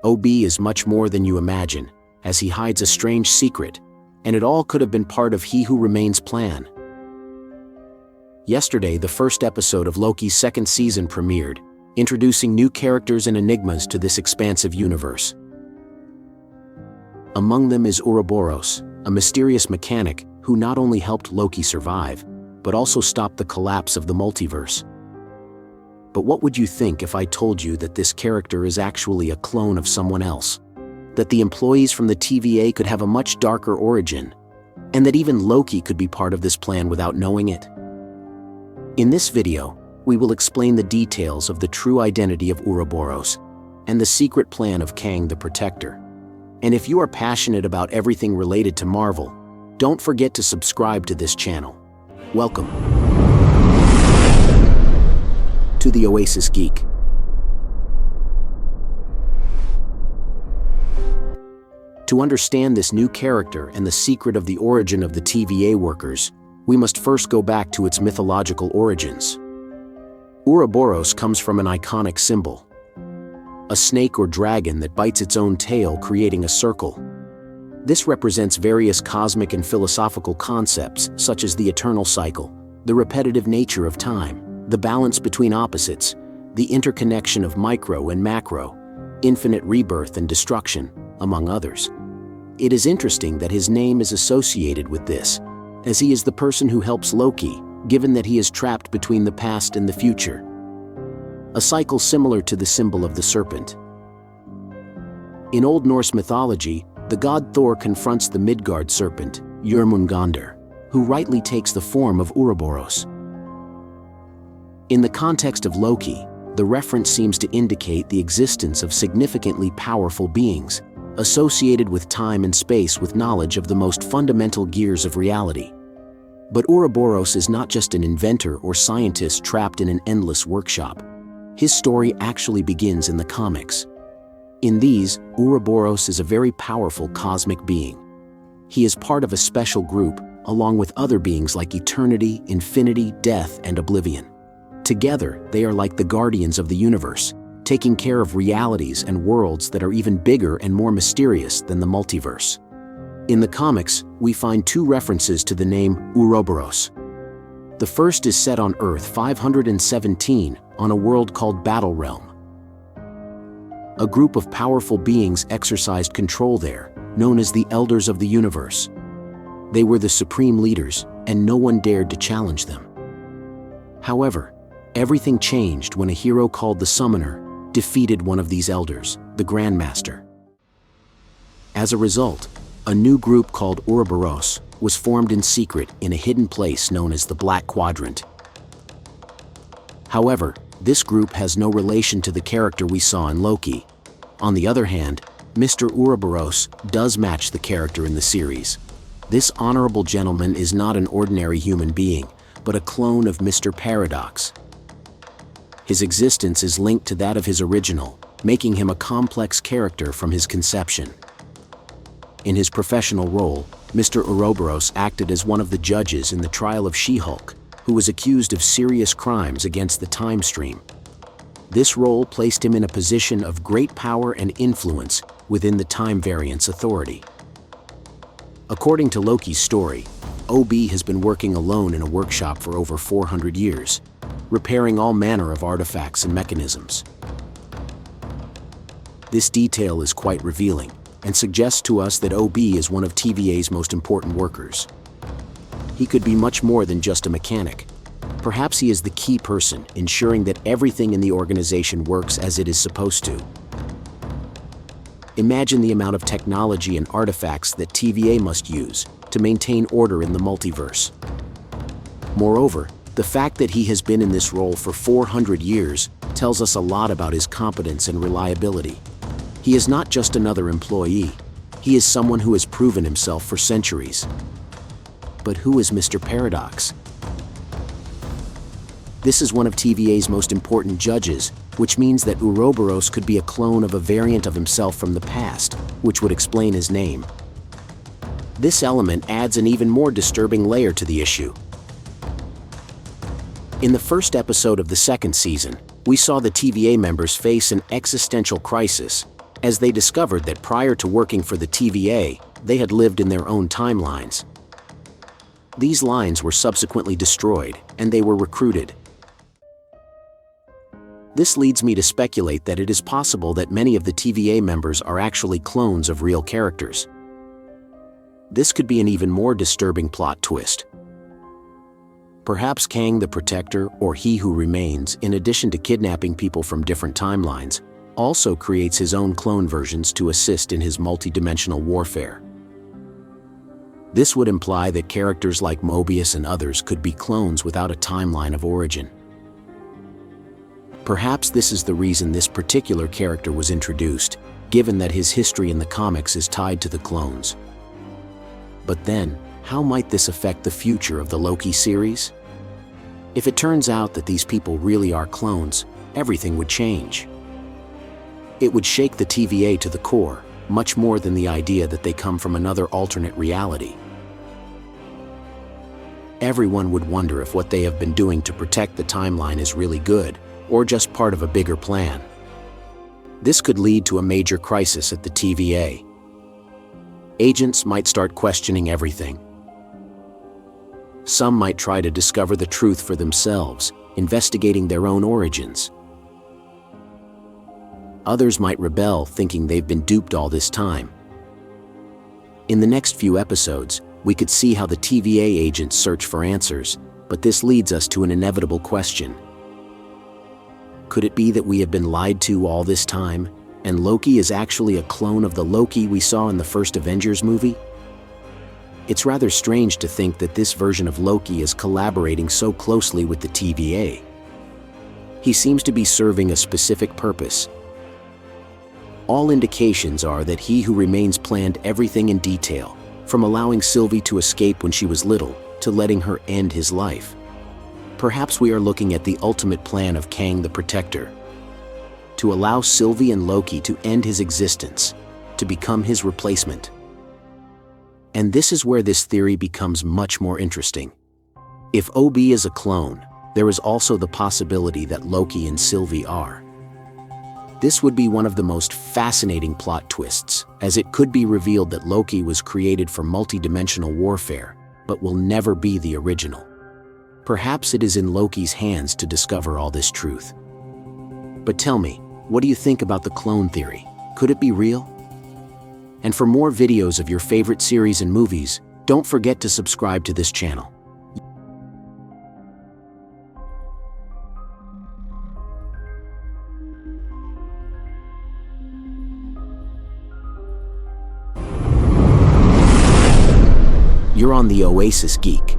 OB is much more than you imagine, as he hides a strange secret, and it all could have been part of He Who Remains' plan. Yesterday, the first episode of Loki's second season premiered, introducing new characters and enigmas to this expansive universe. Among them is Ouroboros, a mysterious mechanic who not only helped Loki survive, but also stop the collapse of the multiverse. But what would you think if I told you that this character is actually a clone of someone else? That the employees from the TVA could have a much darker origin, and that even Loki could be part of this plan without knowing it? In this video, we will explain the details of the true identity of Ouroboros and the secret plan of Kang the Protector. And if you are passionate about everything related to Marvel, don't forget to subscribe to this channel. Welcome to the Oasis Geek. To understand this new character and the secret of the origin of the TVA workers, we must first go back to its mythological origins. Ouroboros comes from an iconic symbol, a snake or dragon that bites its own tail, creating a circle. This represents various cosmic and philosophical concepts such as the eternal cycle, the repetitive nature of time, the balance between opposites, the interconnection of micro and macro, infinite rebirth and destruction, among others. It is interesting that his name is associated with this, as he is the person who helps Loki, given that he is trapped between the past and the future. A cycle similar to the symbol of the serpent. In Old Norse mythology, the god Thor confronts the Midgard serpent, Jörmungandr, who rightly takes the form of Ouroboros. In the context of Loki, the reference seems to indicate the existence of significantly powerful beings, associated with time and space with knowledge of the most fundamental gears of reality. But Ouroboros is not just an inventor or scientist trapped in an endless workshop. His story actually begins in the comics. In these, Ouroboros is a very powerful cosmic being. He is part of a special group, along with other beings like eternity, infinity, death, and oblivion. Together, they are like the guardians of the universe, taking care of realities and worlds that are even bigger and more mysterious than the multiverse. In the comics, we find two references to the name Ouroboros. The first is set on Earth 517, on a world called Battle Realm. A group of powerful beings exercised control there, known as the Elders of the Universe. They were the supreme leaders, and no one dared to challenge them. However, everything changed when a hero called the Summoner defeated one of these elders, the Grandmaster. As a result, a new group called Ouroboros was formed in secret in a hidden place known as the Black Quadrant. However, this group has no relation to the character we saw in Loki. On the other hand, Mr. Ouroboros does match the character in the series. This honorable gentleman is not an ordinary human being, but a clone of Mr. Paradox. His existence is linked to that of his original, making him a complex character from his conception. In his professional role, Mr. Ouroboros acted as one of the judges in the trial of She-Hulk, who was accused of serious crimes against the time stream. This role placed him in a position of great power and influence within the Time Variance Authority. According to Loki's story, OB has been working alone in a workshop for over 400 years, repairing all manner of artifacts and mechanisms. This detail is quite revealing and suggests to us that OB is one of TVA's most important workers. He could be much more than just a mechanic. Perhaps he is the key person ensuring that everything in the organization works as it is supposed to. Imagine the amount of technology and artifacts that TVA must use to maintain order in the multiverse. Moreover, the fact that he has been in this role for 400 years tells us a lot about his competence and reliability. He is not just another employee. He is someone who has proven himself for centuries. But who is Mr. Paradox? This is one of TVA's most important judges, which means that Ouroboros could be a clone of a variant of himself from the past, which would explain his name. This element adds an even more disturbing layer to the issue. In the first episode of the second season, we saw the TVA members face an existential crisis as they discovered that prior to working for the TVA, they had lived in their own timelines. These lines were subsequently destroyed, and they were recruited. This leads me to speculate that it is possible that many of the TVA members are actually clones of real characters. This could be an even more disturbing plot twist. Perhaps Kang the Protector, or He Who Remains, in addition to kidnapping people from different timelines, also creates his own clone versions to assist in his multidimensional warfare. This would imply that characters like Mobius and others could be clones without a timeline of origin. Perhaps this is the reason this particular character was introduced, given that his history in the comics is tied to the clones. But then, how might this affect the future of the Loki series? If it turns out that these people really are clones, everything would change. It would shake the TVA to the core, much more than the idea that they come from another alternate reality. Everyone would wonder if what they have been doing to protect the timeline is really good, or just part of a bigger plan. This could lead to a major crisis at the TVA. Agents might start questioning everything. Some might try to discover the truth for themselves, investigating their own origins. Others might rebel, thinking they've been duped all this time. In the next few episodes, we could see how the TVA agents search for answers, but this leads us to an inevitable question. Could it be that we have been lied to all this time, and Loki is actually a clone of the Loki we saw in the first Avengers movie? It's rather strange to think that this version of Loki is collaborating so closely with the TVA. He seems to be serving a specific purpose. All indications are that He Who Remains planned everything in detail, from allowing Sylvie to escape when she was little, to letting her end his life. Perhaps we are looking at the ultimate plan of Kang the Protector. To allow Sylvie and Loki to end his existence, to become his replacement. And this is where this theory becomes much more interesting. If OB is a clone, there is also the possibility that Loki and Sylvie are. This would be one of the most fascinating plot twists, as it could be revealed that Loki was created for multidimensional warfare, but will never be the original. Perhaps it is in Loki's hands to discover all this truth. But tell me, what do you think about the clone theory? Could it be real? And for more videos of your favorite series and movies, don't forget to subscribe to this channel. You're on the Oasis Geek.